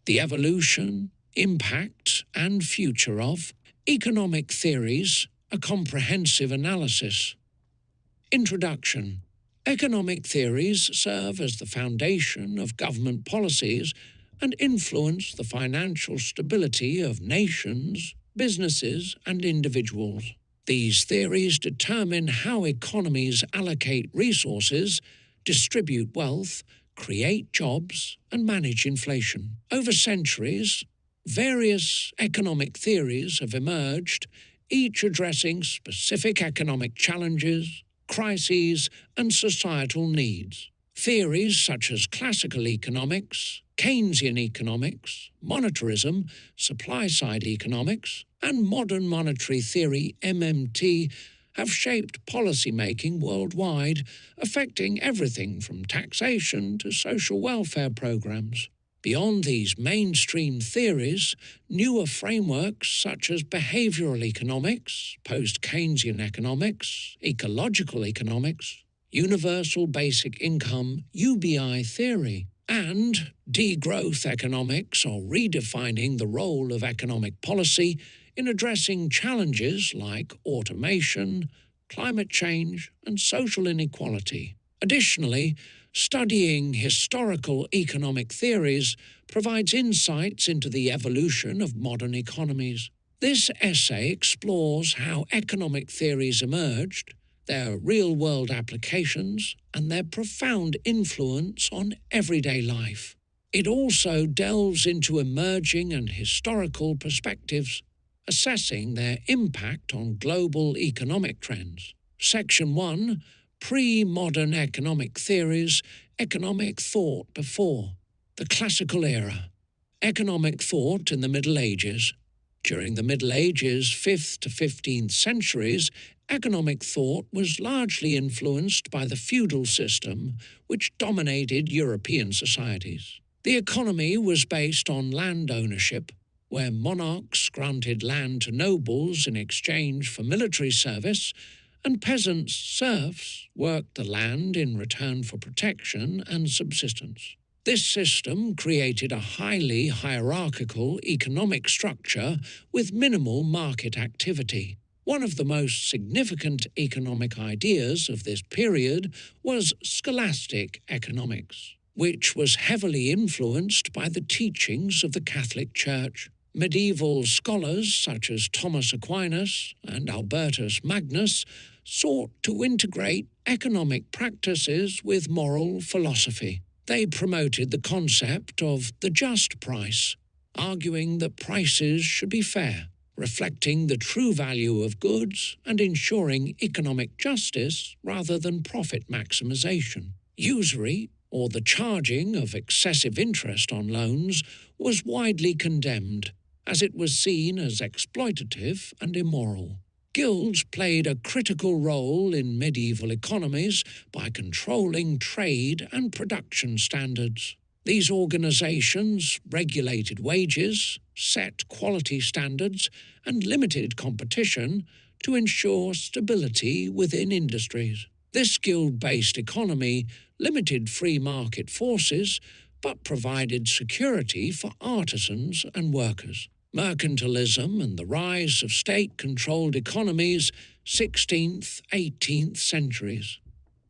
The evolution, impact, and future of economic theories, a comprehensive analysis. Introduction. Economic theories serve as the foundation of government policies and influence the financial stability of nations, businesses, and individuals. These theories determine how economies allocate resources, distribute wealth, create jobs, and manage inflation. Over centuries, various economic theories have emerged, each addressing specific economic challenges, crises, and societal needs. Theories such as classical economics, Keynesian economics, monetarism, supply-side economics, and modern monetary theory (MMT) have shaped policy-making worldwide, affecting everything from taxation to social welfare programs. Beyond these mainstream theories, newer frameworks such as behavioral economics, post-Keynesian economics, ecological economics, universal basic income (UBI) theory, and degrowth economics are redefining the role of economic policy in addressing challenges like automation, climate change, and social inequality. Additionally, studying historical economic theories provides insights into the evolution of modern economies. This essay explores how economic theories emerged, their real-world applications, and their profound influence on everyday life. It also delves into emerging and historical perspectives, assessing their impact on global economic trends. Section 1, Pre-Modern Economic Theories, Economic Thought Before. The Classical Era. Economic Thought in the Middle Ages. During the Middle Ages, 5th to 15th centuries, economic thought was largely influenced by the feudal system, which dominated European societies. The economy was based on land ownership, where monarchs granted land to nobles in exchange for military service, and peasants, serfs, worked the land in return for protection and subsistence. This system created a highly hierarchical economic structure with minimal market activity. One of the most significant economic ideas of this period was scholastic economics, which was heavily influenced by the teachings of the Catholic Church. Medieval scholars such as Thomas Aquinas and Albertus Magnus sought to integrate economic practices with moral philosophy. They promoted the concept of the just price, arguing that prices should be fair, reflecting the true value of goods and ensuring economic justice rather than profit maximization. Usury, or the charging of excessive interest on loans, was widely condemned, as it was seen as exploitative and immoral. Guilds played a critical role in medieval economies by controlling trade and production standards. These organizations regulated wages, set quality standards, and limited competition to ensure stability within industries. This guild-based economy limited free market forces but provided security for artisans and workers. Mercantilism and the rise of state-controlled economies, 16th, 18th centuries.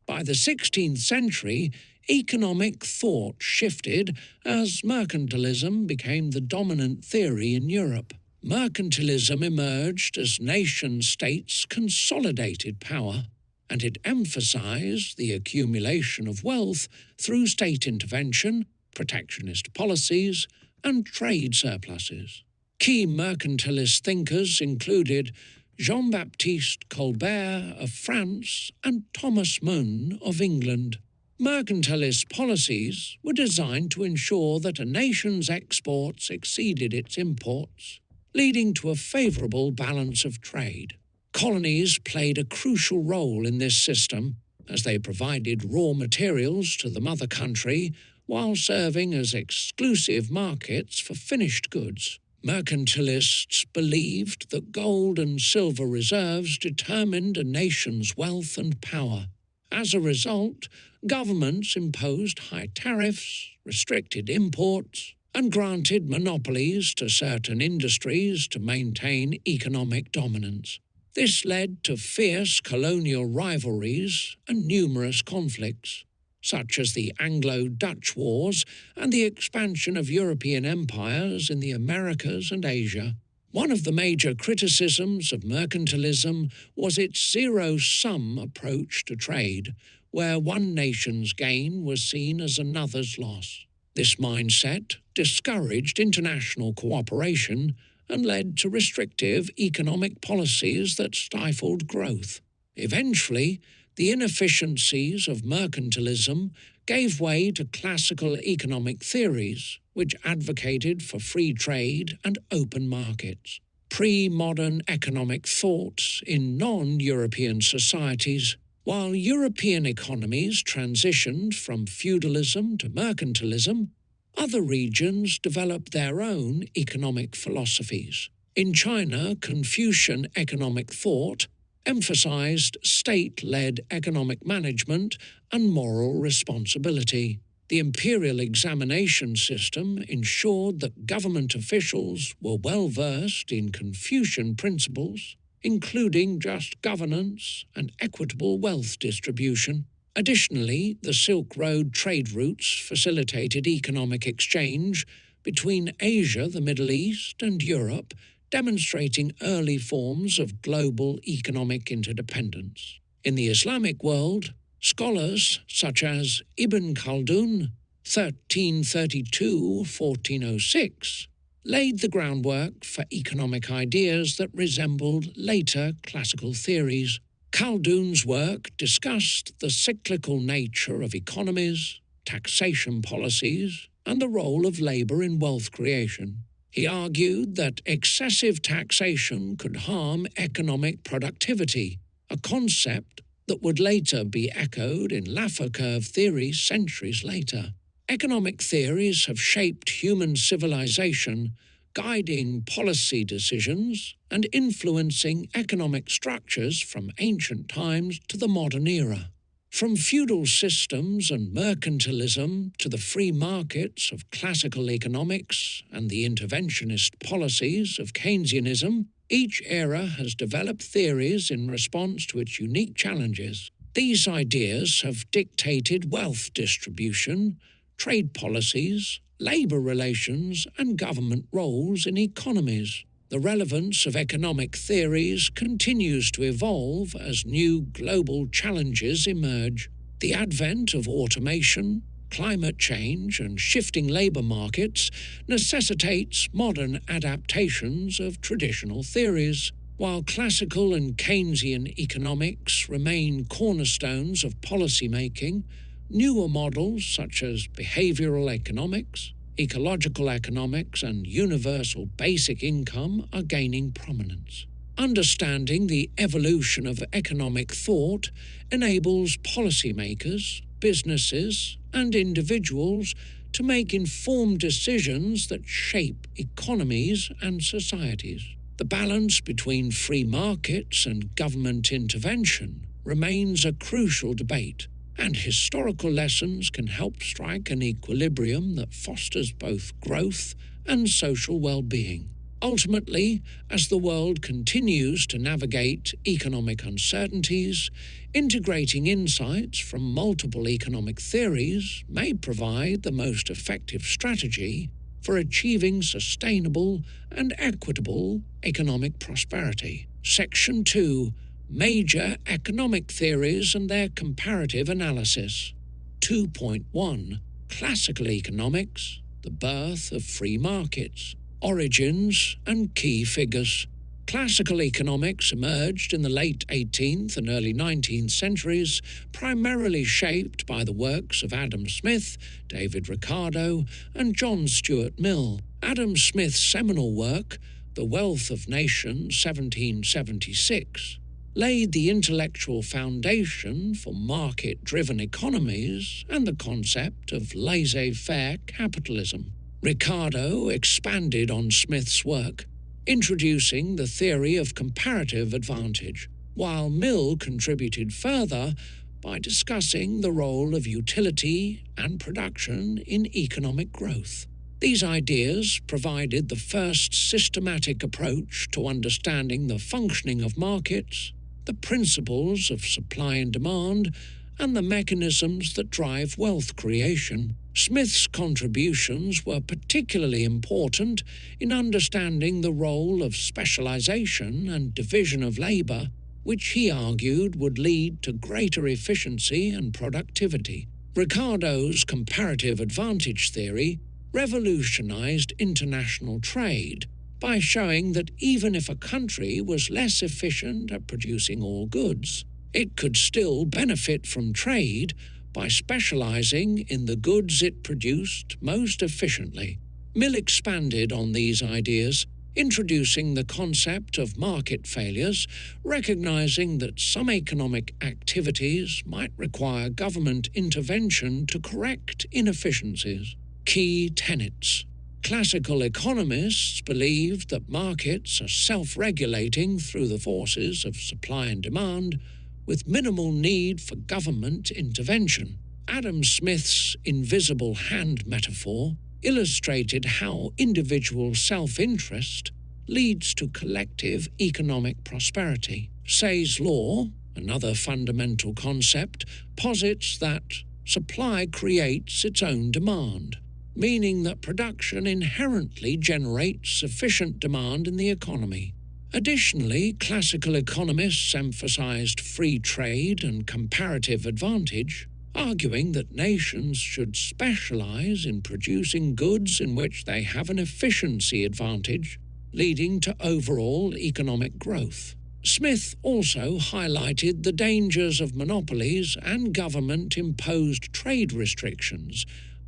By the 16th century, economic thought shifted as mercantilism became the dominant theory in Europe. Mercantilism emerged as nation-states consolidated power, and it emphasized the accumulation of wealth through state intervention, protectionist policies, and trade surpluses. Key mercantilist thinkers included Jean-Baptiste Colbert of France and Thomas Mun of England. Mercantilist policies were designed to ensure that a nation's exports exceeded its imports, leading to a favorable balance of trade. Colonies played a crucial role in this system, as they provided raw materials to the mother country while serving as exclusive markets for finished goods. Mercantilists believed that gold and silver reserves determined a nation's wealth and power. As a result, governments imposed high tariffs, restricted imports, and granted monopolies to certain industries to maintain economic dominance. This led to fierce colonial rivalries and numerous conflicts, such as the Anglo-Dutch Wars and the expansion of European empires in the Americas and Asia. One of the major criticisms of mercantilism was its zero-sum approach to trade, where one nation's gain was seen as another's loss. This mindset discouraged international cooperation and led to restrictive economic policies that stifled growth. Eventually, the inefficiencies of mercantilism gave way to classical economic theories, which advocated for free trade and open markets. Pre-modern economic thoughts in non-European societies, while European economies transitioned from feudalism to mercantilism, other regions developed their own economic philosophies. In China, Confucian economic thought emphasized state-led economic management and moral responsibility. The imperial examination system ensured that government officials were well versed in Confucian principles, including just governance and equitable wealth distribution. Additionally, the Silk Road trade routes facilitated economic exchange between Asia, the Middle East, and Europe, demonstrating early forms of global economic interdependence. In the Islamic world, scholars such as Ibn Khaldun, 1332–1406, laid the groundwork for economic ideas that resembled later classical theories. Khaldun's work discussed the cyclical nature of economies, taxation policies, and the role of labor in wealth creation. He argued that excessive taxation could harm economic productivity, a concept that would later be echoed in Laffer curve theory centuries later. Economic theories have shaped human civilization, guiding policy decisions and influencing economic structures from ancient times to the modern era. From feudal systems and mercantilism to the free markets of classical economics and the interventionist policies of Keynesianism, each era has developed theories in response to its unique challenges. These ideas have dictated wealth distribution, trade policies, labor relations, and government roles in economies. The relevance of economic theories continues to evolve as new global challenges emerge. The advent of automation, climate change, and shifting labor markets necessitates modern adaptations of traditional theories. While classical and Keynesian economics remain cornerstones of policymaking, newer models such as behavioral economics, ecological economics, and universal basic income are gaining prominence. Understanding the evolution of economic thought enables policymakers, businesses, and individuals to make informed decisions that shape economies and societies. The balance between free markets and government intervention remains a crucial debate, and historical lessons can help strike an equilibrium that fosters both growth and social well-being. Ultimately, as the world continues to navigate economic uncertainties, integrating insights from multiple economic theories may provide the most effective strategy for achieving sustainable and equitable economic prosperity. Section 2. Major economic theories and their comparative analysis. 2.1. Classical economics, the birth of free markets, origins and key figures. Classical economics emerged in the late 18th and early 19th centuries, primarily shaped by the works of Adam Smith, David Ricardo, and John Stuart Mill. Adam Smith's seminal work, The Wealth of Nations, 1776, laid the intellectual foundation for market-driven economies and the concept of laissez-faire capitalism. Ricardo expanded on Smith's work, introducing the theory of comparative advantage, while Mill contributed further by discussing the role of utility and production in economic growth. These ideas provided the first systematic approach to understanding the functioning of markets, the principles of supply and demand, and the mechanisms that drive wealth creation. Smith's contributions were particularly important in understanding the role of specialization and division of labor, which he argued would lead to greater efficiency and productivity. Ricardo's comparative advantage theory revolutionized international trade by showing that even if a country was less efficient at producing all goods, it could still benefit from trade by specializing in the goods it produced most efficiently. Mill expanded on these ideas, introducing the concept of market failures, recognizing that some economic activities might require government intervention to correct inefficiencies. Key tenets. Classical economists believed that markets are self-regulating through the forces of supply and demand, with minimal need for government intervention. Adam Smith's invisible hand metaphor illustrated how individual self-interest leads to collective economic prosperity. Say's law, another fundamental concept, posits that supply creates its own demand, meaning that production inherently generates sufficient demand in the economy. Additionally, classical economists emphasized free trade and comparative advantage, arguing that nations should specialize in producing goods in which they have an efficiency advantage, leading to overall economic growth. Smith also highlighted the dangers of monopolies and government-imposed trade restrictions,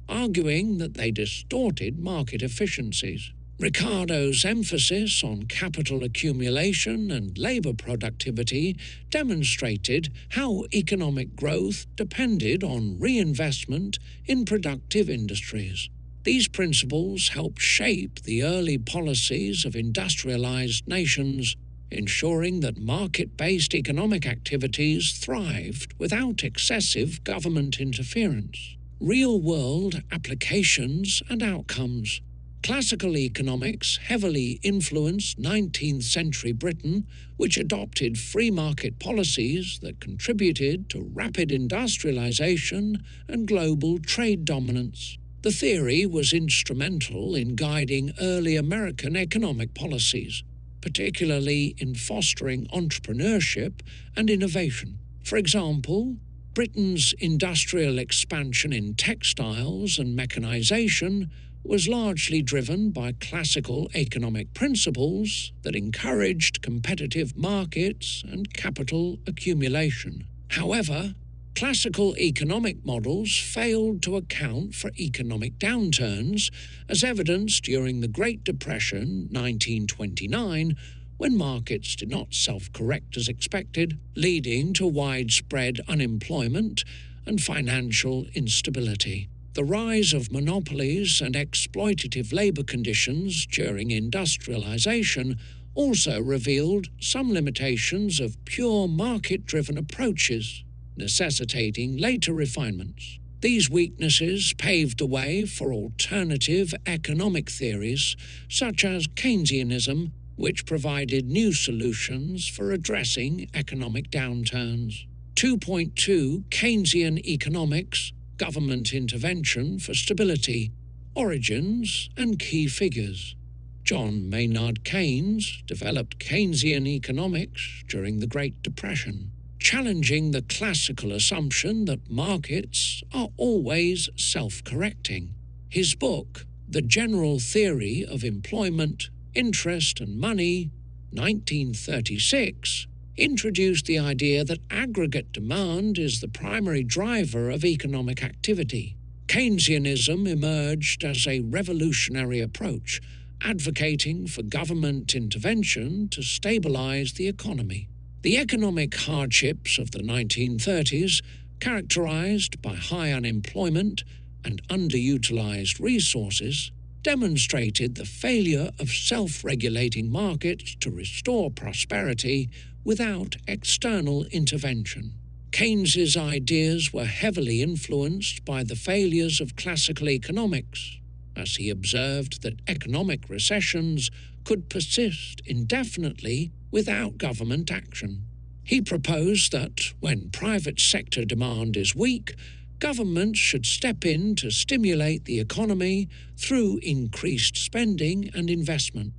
arguing that they distorted market efficiencies. Ricardo's emphasis on capital accumulation and labor productivity demonstrated how economic growth depended on reinvestment in productive industries. These principles helped shape the early policies of industrialized nations, ensuring that market-based economic activities thrived without excessive government interference. Real-world applications and outcomes. Classical economics heavily influenced 19th century Britain, which adopted free market policies that contributed to rapid industrialization and global trade dominance. The theory was instrumental in guiding early American economic policies, particularly in fostering entrepreneurship and innovation. For example, Britain's industrial expansion in textiles and mechanization was largely driven by classical economic principles that encouraged competitive markets and capital accumulation. However, classical economic models failed to account for economic downturns, as evidenced during the Great Depression 1929, when markets did not self-correct as expected, leading to widespread unemployment and financial instability. The rise of monopolies and exploitative labor conditions during industrialization also revealed some limitations of pure market-driven approaches, necessitating later refinements. These weaknesses paved the way for alternative economic theories, such as Keynesianism, which provided new solutions for addressing economic downturns. 2.2 Keynesian Economics, Government Intervention for Stability, Origins and Key Figures. John Maynard Keynes developed Keynesian economics during the Great Depression, challenging the classical assumption that markets are always self-correcting. His book, The General Theory of Employment, Interest and Money, 1936, introduced the idea that aggregate demand is the primary driver of economic activity. Keynesianism emerged as a revolutionary approach, advocating for government intervention to stabilize the economy. The economic hardships of the 1930s, characterized by high unemployment and underutilized resources, demonstrated the failure of self-regulating markets to restore prosperity without external intervention. Keynes's ideas were heavily influenced by the failures of classical economics, as he observed that economic recessions could persist indefinitely without government action. He proposed that, when private sector demand is weak, governments should step in to stimulate the economy through increased spending and investment.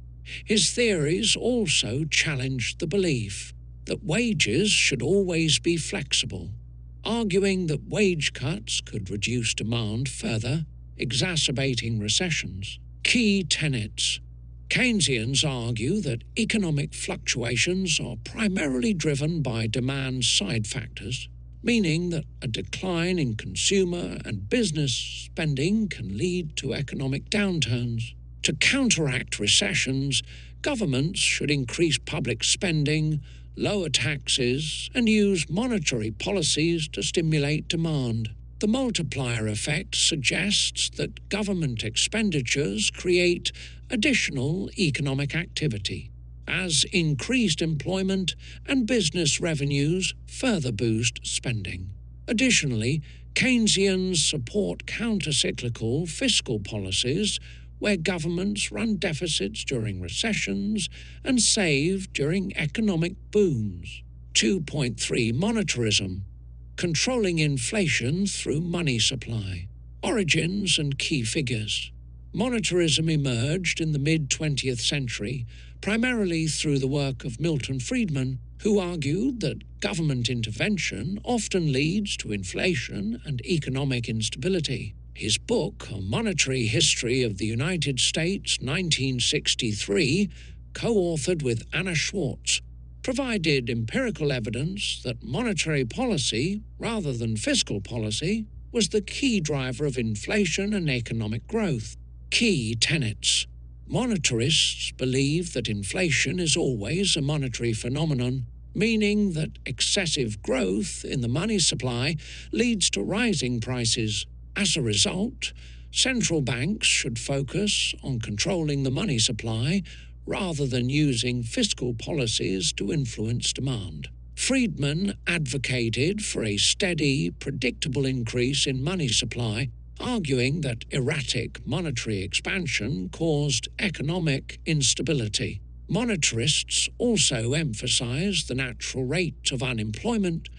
His theories also challenged the belief that wages should always be flexible, arguing that wage cuts could reduce demand further, exacerbating recessions. Key tenets. Keynesians argue that economic fluctuations are primarily driven by demand-side factors, meaning that a decline in consumer and business spending can lead to economic downturns. To counteract recessions, governments should increase public spending, lower taxes, and use monetary policies to stimulate demand. The multiplier effect suggests that government expenditures create additional economic activity, as increased employment and business revenues further boost spending. Additionally, Keynesians support counter-cyclical fiscal policies where governments run deficits during recessions and save during economic booms. 2.3 Monetarism. Controlling inflation through money supply. Origins and key figures. Monetarism emerged in the mid-20th century, primarily through the work of Milton Friedman, who argued that government intervention often leads to inflation and economic instability. His book, A Monetary History of the United States, 1963, co-authored with Anna Schwartz, provided empirical evidence that monetary policy, rather than fiscal policy, was the key driver of inflation and economic growth. Key tenets. Monetarists believe that inflation is always a monetary phenomenon, meaning that excessive growth in the money supply leads to rising prices. As a result, central banks should focus on controlling the money supply rather than using fiscal policies to influence demand. Friedman advocated for a steady, predictable increase in money supply, arguing that erratic monetary expansion caused economic instability. Monetarists also emphasized the natural rate of unemployment,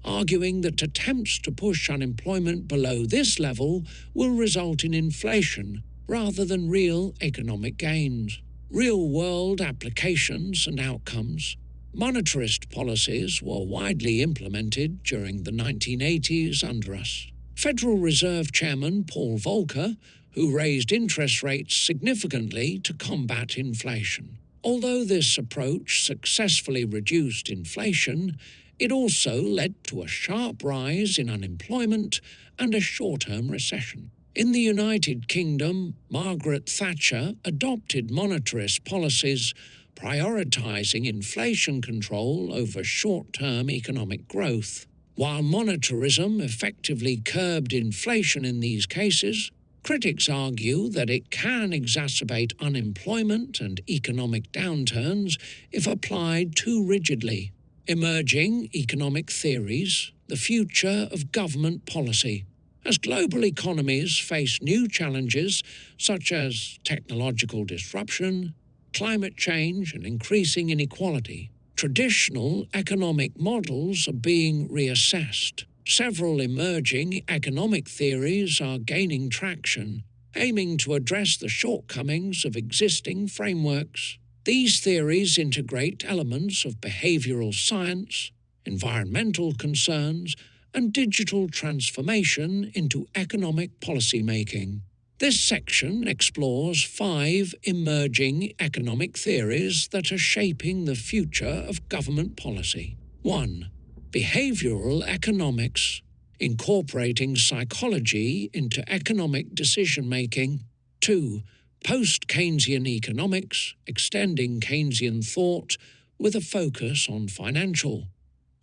arguing that attempts to push unemployment below this level will result in inflation rather than real economic gains. Real-world applications and outcomes. Monetarist policies were widely implemented during the 1980s under us. Federal Reserve Chairman Paul Volcker, who raised interest rates significantly to combat inflation. Although this approach successfully reduced inflation, it also led to a sharp rise in unemployment and a short-term recession. In the United Kingdom, Margaret Thatcher adopted monetarist policies, prioritizing inflation control over short-term economic growth. While monetarism effectively curbed inflation in these cases, critics argue that it can exacerbate unemployment and economic downturns if applied too rigidly. Emerging economic theories, the future of government policy. As global economies face new challenges such as technological disruption, climate change, and increasing inequality, traditional economic models are being reassessed. Several emerging economic theories are gaining traction, aiming to address the shortcomings of existing frameworks. These theories integrate elements of behavioral science, environmental concerns, and digital transformation into economic policymaking. This section explores 5 emerging economic theories that are shaping the future of government policy. 1. Behavioral economics, incorporating psychology into economic decision-making. 2. Post-Keynesian economics, extending Keynesian thought with a focus on financial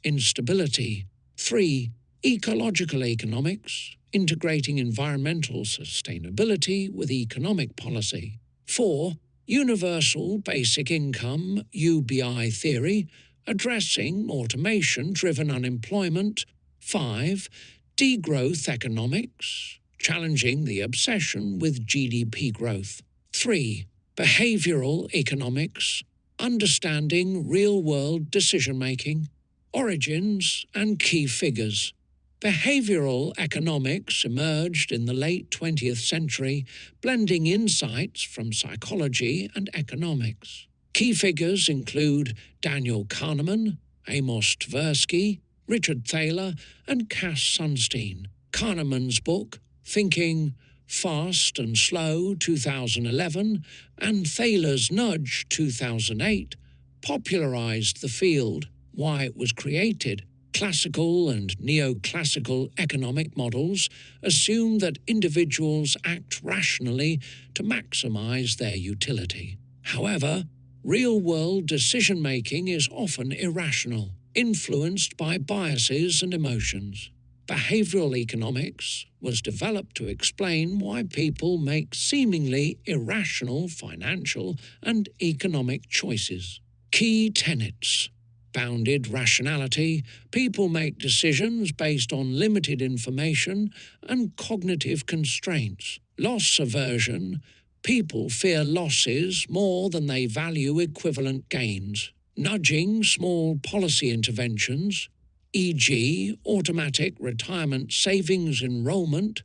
instability. 3. Ecological economics, integrating environmental sustainability with economic policy. 4. Universal basic income (UBI) theory, addressing automation-driven unemployment. 5. Degrowth economics, challenging the obsession with GDP growth. 3. Behavioral economics, understanding real-world decision-making, origins and key figures. Behavioral economics emerged in the late 20th century, blending insights from psychology and economics. Key figures include Daniel Kahneman, Amos Tversky, Richard Thaler, and Cass Sunstein. Kahneman's book, Thinking Fast and Slow, 2011, and Thaler's Nudge, 2008, popularized the field, why it was created. Classical and neoclassical economic models assume that individuals act rationally to maximize their utility. However, real-world decision-making is often irrational, influenced by biases and emotions. Behavioral economics was developed to explain why people make seemingly irrational financial and economic choices. Key tenets. Bounded rationality, people make decisions based on limited information and cognitive constraints. Loss aversion, people fear losses more than they value equivalent gains. Nudging small policy interventions, e.g. automatic retirement savings enrollment,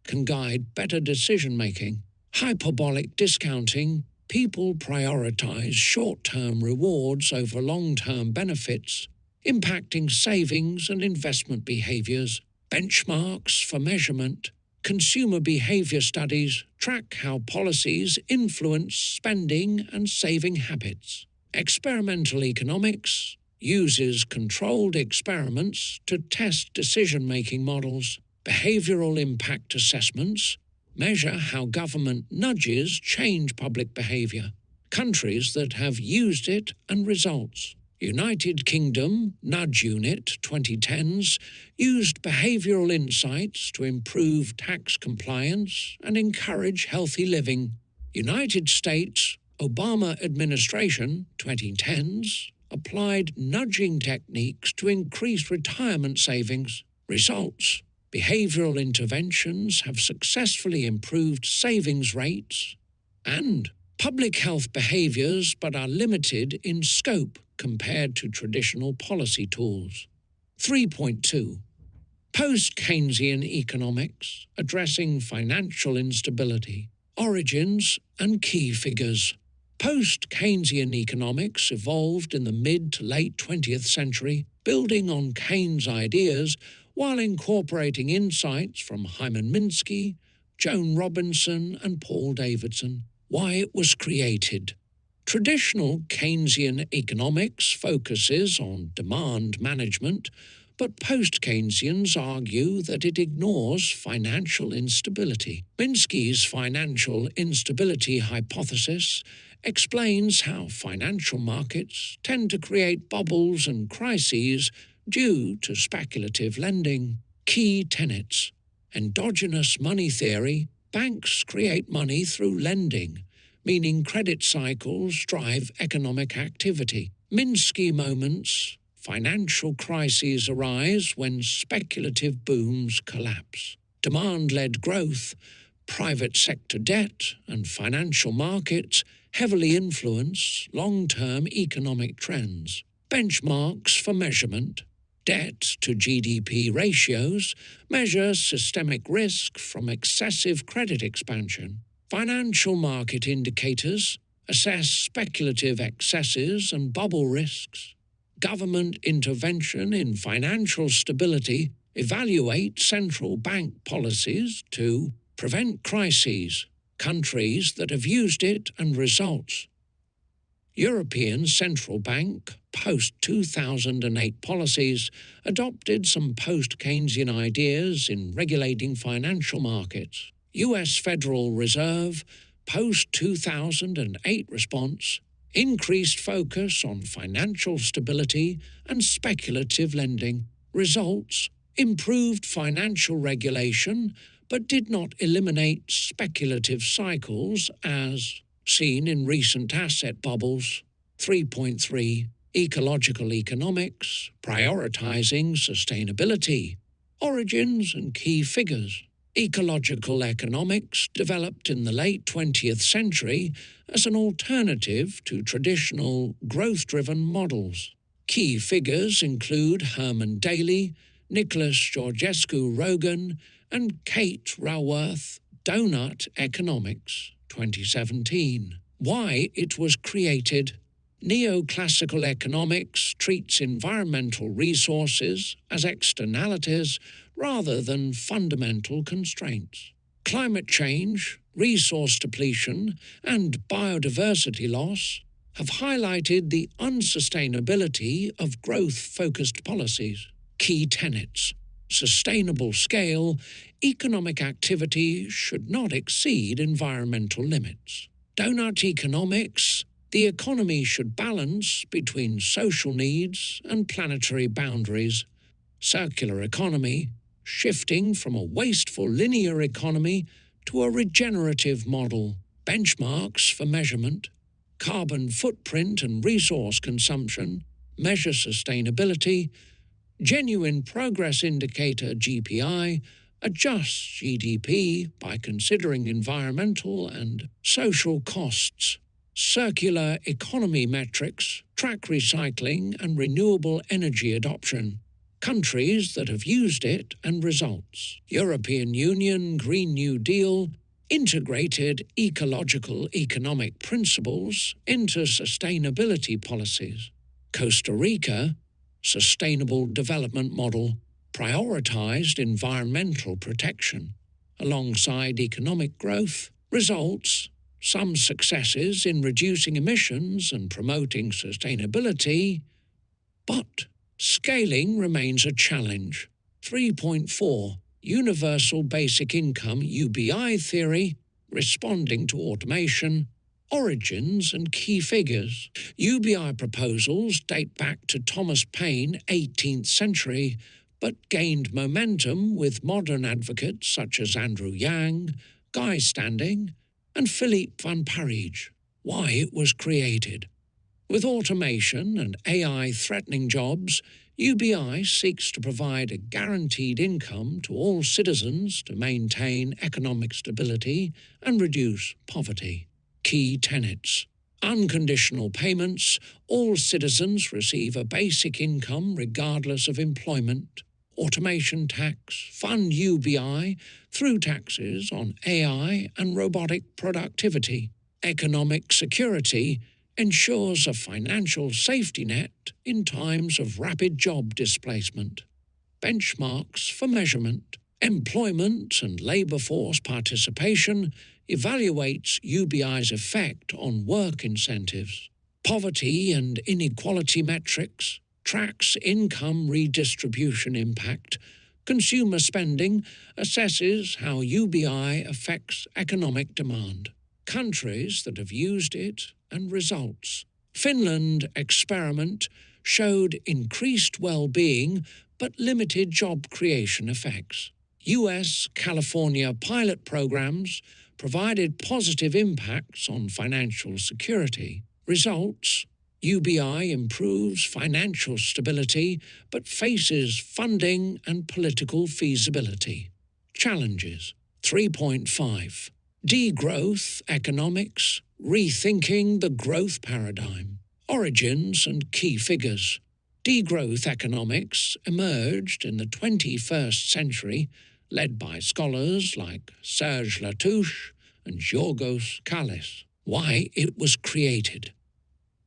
can guide better decision-making. Hyperbolic discounting, people prioritize short-term rewards over long-term benefits, impacting savings and investment behaviors. Benchmarks for measurement. Consumer behavior studies track how policies influence spending and saving habits. Experimental economics uses controlled experiments to test decision-making models. Behavioral impact assessments measure how government nudges change public behavior. Countries that have used it and results. United Kingdom Nudge Unit 2010s used behavioral insights to improve tax compliance and encourage healthy living. United States Obama administration 2010s applied nudging techniques to increase retirement savings. Results. Behavioral interventions have successfully improved savings rates and public health behaviors, but are limited in scope compared to traditional policy tools. 3.2. Post-Keynesian economics, addressing financial instability, origins and key figures. Post-Keynesian economics evolved in the mid to late 20th century, building on Keynes' ideas while incorporating insights from Hyman Minsky, Joan Robinson and Paul Davidson. Why it was created. Traditional Keynesian economics focuses on demand management, but post-Keynesians argue that it ignores financial instability. Minsky's financial instability hypothesis explains how financial markets tend to create bubbles and crises due to speculative lending. Key tenets. Endogenous money theory. Banks create money through lending, meaning credit cycles drive economic activity. Minsky moments. Financial crises arise when speculative booms collapse. Demand-led growth. Private sector debt and financial markets heavily influence long-term economic trends. Benchmarks for measurement. Debt to GDP ratios measure systemic risk from excessive credit expansion. Financial market indicators assess speculative excesses and bubble risks. Government intervention in financial stability evaluate central bank policies to prevent crises. Countries that have used it and results. European Central Bank post-2008 policies adopted some post-Keynesian ideas in regulating financial markets. US Federal Reserve post-2008 response increased focus on financial stability and speculative lending. Results. Improved financial regulation, but did not eliminate speculative cycles as seen in recent asset bubbles. 3.3. Ecological economics, prioritizing sustainability, origins and key figures. Ecological economics developed in the late 20th century as an alternative to traditional growth-driven models. Key figures include Herman Daly, Nicholas Georgescu-Roegen, and Kate Raworth, Donut Economics, 2017. Why it was created. Neoclassical economics treats environmental resources as externalities rather than fundamental constraints. Climate change, resource depletion, and biodiversity loss have highlighted the unsustainability of growth-focused policies. Key tenets: sustainable scale, economic activity should not exceed environmental limits. Donut economics: the economy should balance between social needs and planetary boundaries. Circular economy: shifting from a wasteful linear economy to a regenerative model. Benchmarks for measurement: carbon footprint and resource consumption measure sustainability. Genuine Progress Indicator (GPI) adjusts GDP by considering environmental and social costs. Circular economy metrics track recycling and renewable energy adoption. Countries that have used it and results. European Union Green New Deal integrated ecological economic principles into sustainability policies. Costa Rica Sustainable Development Model prioritized environmental protection. Alongside economic growth, results: some successes in reducing emissions and promoting sustainability, but scaling remains a challenge. 3.4 Universal Basic Income (UBI) theory, responding to automation. Origins and key figures. UBI proposals date back to Thomas Paine, 18th century, but gained momentum with modern advocates such as Andrew Yang, Guy Standing, and Philippe van Parijs. Why it was created. With automation and AI threatening jobs, UBI seeks to provide a guaranteed income to all citizens to maintain economic stability and reduce poverty. Key tenets: unconditional payments: all citizens receive a basic income regardless of employment. Automation tax: fund UBI through taxes on AI and robotic productivity. Economic security: ensures a financial safety net in times of rapid job displacement. Benchmarks for measurement: employment and labour force participation evaluates UBI's effect on work incentives. Poverty and inequality metrics tracks income redistribution impact. Consumer spending assesses how UBI affects economic demand. Countries that have used it and results. Finland experiment showed increased well-being but limited job creation effects. US California pilot programs provided positive impacts on financial security. Results: UBI improves financial stability but faces funding and political feasibility. Challenges: 3.5 Degrowth economics, rethinking the growth paradigm. Origins and key figures. Degrowth economics emerged in the 21st century, led by scholars like Serge Latouche and Giorgos Kallis. Why it was created.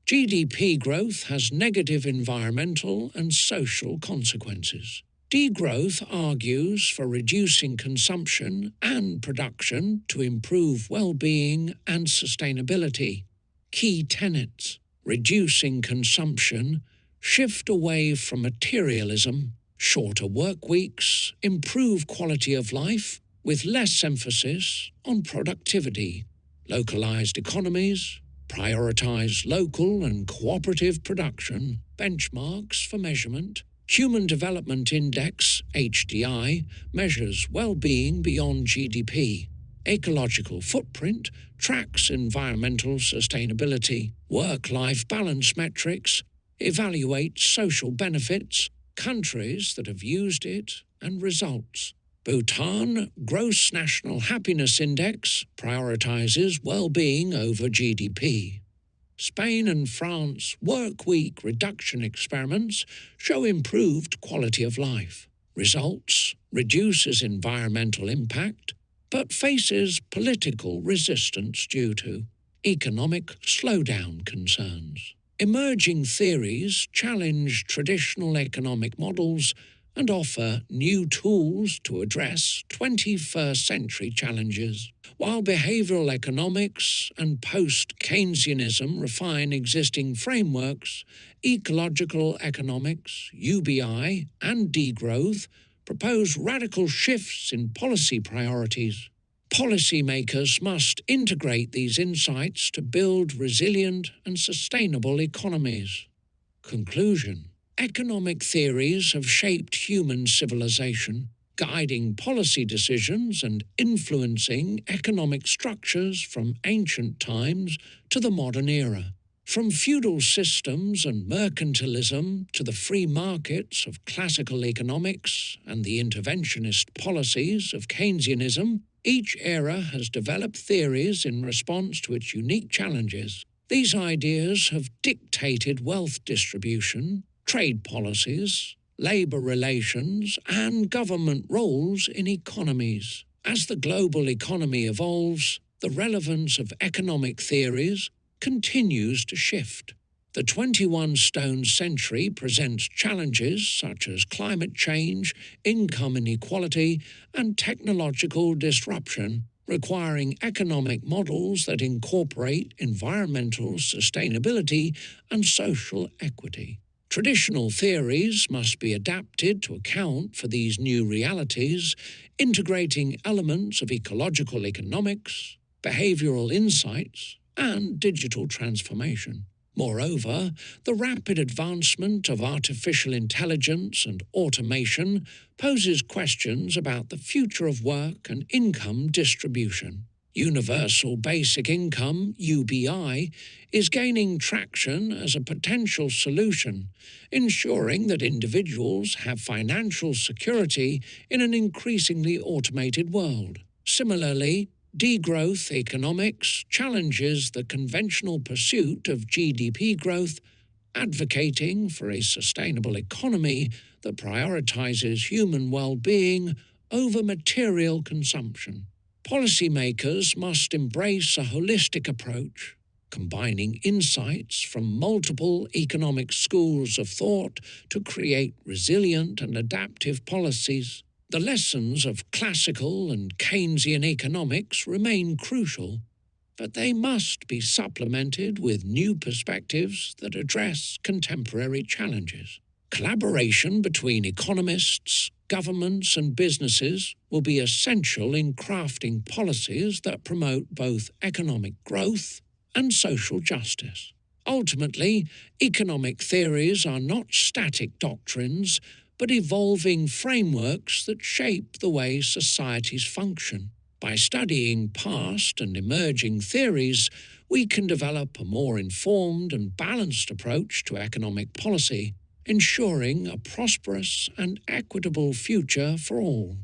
GDP growth has negative environmental and social consequences. Degrowth argues for reducing consumption and production to improve well-being and sustainability. Key tenets: reducing consumption, shift away from materialism, shorter work weeks, improve quality of life with less emphasis on productivity, localized economies, prioritize local and cooperative production, benchmarks for measurement. Human Development Index, HDI, measures well-being beyond GDP. Ecological footprint tracks environmental sustainability. Work-life balance metrics evaluate social benefits. Countries that have used it and results. Bhutan Gross National Happiness Index prioritizes well-being over GDP. Spain and France work-week reduction experiments show improved quality of life. Results reduces environmental impact, but faces political resistance due to economic slowdown concerns. Emerging theories challenge traditional economic models and offer new tools to address 21st century challenges. While behavioral economics and post-Keynesianism refine existing frameworks, ecological economics, UBI, and degrowth propose radical shifts in policy priorities. Policymakers must integrate these insights to build resilient and sustainable economies. Conclusion: economic theories have shaped human civilization, guiding policy decisions and influencing economic structures from ancient times to the modern era. From feudal systems and mercantilism to the free markets of classical economics and the interventionist policies of Keynesianism, each era has developed theories in response to its unique challenges. These ideas have dictated wealth distribution, trade policies, labour relations, and government roles in economies. As the global economy evolves, the relevance of economic theories continues to shift. The 21 stone century presents challenges such as climate change, income inequality, and technological disruption, requiring economic models that incorporate environmental sustainability and social equity. Traditional theories must be adapted to account for these new realities, integrating elements of ecological economics, behavioral insights, and digital transformation. Moreover, the rapid advancement of artificial intelligence and automation poses questions about the future of work and income distribution. Universal Basic Income, UBI, is gaining traction as a potential solution, ensuring that individuals have financial security in an increasingly automated world. Similarly, degrowth economics challenges the conventional pursuit of GDP growth, advocating for a sustainable economy that prioritizes human well-being over material consumption. Policymakers must embrace a holistic approach, combining insights from multiple economic schools of thought to create resilient and adaptive policies. The lessons of classical and Keynesian economics remain crucial, but they must be supplemented with new perspectives that address contemporary challenges. Collaboration between economists, governments, and businesses will be essential in crafting policies that promote both economic growth and social justice. Ultimately, economic theories are not static doctrines, but evolving frameworks that shape the way societies function. By studying past and emerging theories, we can develop a more informed and balanced approach to economic policy, ensuring a prosperous and equitable future for all.